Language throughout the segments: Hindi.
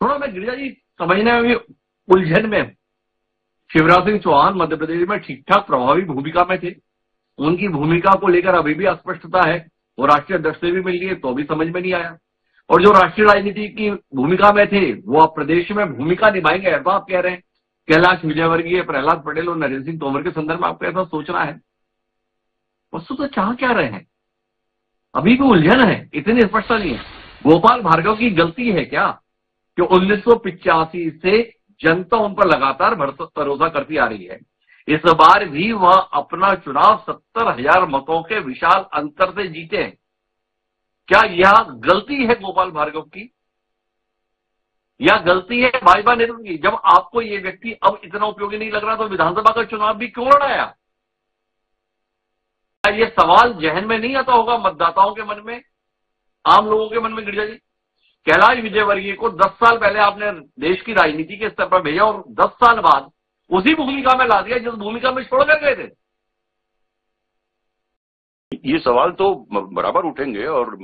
थोड़ा मैं गिरिजा जी समझने में भी उलझन में। शिवराज सिंह चौहान मध्य प्रदेश में ठीक ठाक प्रभावी भूमिका में थे, उनकी भूमिका को लेकर अभी भी अस्पष्टता है। वो राष्ट्रीय अध्यक्ष से भी मिल लिए तो भी समझ में नहीं आया। और जो राष्ट्रीय राजनीति की भूमिका में थे वो अब प्रदेश में भूमिका निभाएंगे ऐसा आप कह रहे हैं। कैलाश विजयवर्गीय, प्रहलाद पटेल और नरेंद्र सिंह तोमर के संदर्भ में आपको ऐसा सोचना है? वस्तु तो चाह क्या रहे हैं? अभी भी उलझन है, इतनी स्पष्टता नहीं है। गोपाल भार्गव की गलती है क्या कि 1985 से जनता उन पर लगातार भरोसा करती आ रही है? इस बार भी वह अपना चुनाव 70,000 मतों के विशाल अंतर से जीते हैं। क्या यह गलती है गोपाल भार्गव की या गलती है भाजपा नेतृत्व की? जब आपको ये व्यक्ति अब इतना उपयोगी नहीं लग रहा तो विधानसभा का चुनाव भी क्यों लड़ाया? क्या ये सवाल जहन में नहीं आता होगा मतदाताओं के मन में, आम लोगों के मन में? गिरिजा जी, कैलाश विजयवर्गीय को 10 साल पहले आपने देश की राजनीति के स्तर पर भेजा और 10 साल बाद उसी भूमिका में ला दिया जिस भूमिका में छोड़ कर गए थे। ये सवाल तो बराबर उठेंगे और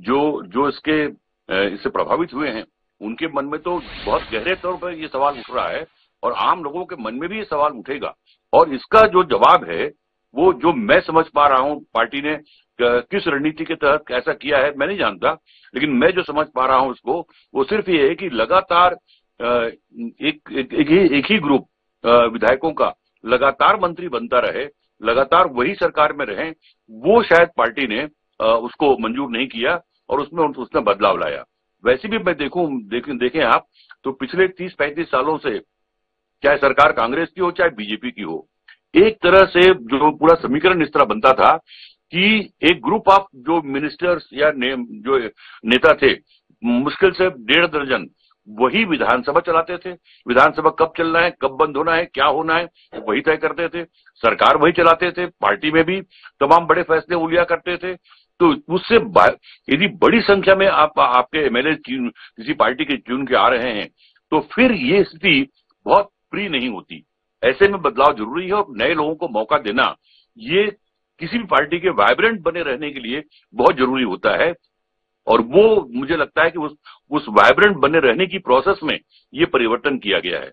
जो इससे प्रभावित हुए हैं उनके मन में तो बहुत गहरे तौर पर ये सवाल उठ रहा है और आम लोगों के मन में भी ये सवाल उठेगा। और इसका जो जवाब है वो जो मैं समझ पा रहा हूं, पार्टी ने किस रणनीति के तहत ऐसा किया है मैं नहीं जानता, लेकिन मैं जो समझ पा रहा हूं उसको वो सिर्फ ये है कि लगातार एक ही ग्रुप विधायकों का लगातार मंत्री बनता रहे, लगातार वही सरकार में रहे, वो शायद पार्टी ने उसको मंजूर नहीं किया और उसने बदलाव लाया। वैसे भी मैं देखें आप तो पिछले 30-35 सालों से चाहे सरकार कांग्रेस की हो चाहे बीजेपी की हो, एक तरह से जो पूरा समीकरण इस तरह बनता था कि एक ग्रुप ऑफ जो मिनिस्टर्स या जो नेता थे, मुश्किल से 1.5 दर्जन, वही विधानसभा चलाते थे। विधानसभा कब चलना है, कब बंद होना है, क्या होना है, वही तय करते थे। सरकार वही चलाते थे, पार्टी में भी तमाम बड़े फैसले वो लिया करते थे। तो उससे यदि बड़ी संख्या में आपके एमएलए किसी पार्टी के चुन के आ रहे हैं तो फिर ये स्थिति बहुत प्रिय नहीं होती। ऐसे में बदलाव जरूरी है और नए लोगों को मौका देना ये किसी भी पार्टी के वाइब्रेंट बने रहने के लिए बहुत जरूरी होता है। और वो मुझे लगता है कि उस वाइब्रेंट बने रहने की प्रोसेस में ये परिवर्तन किया गया है।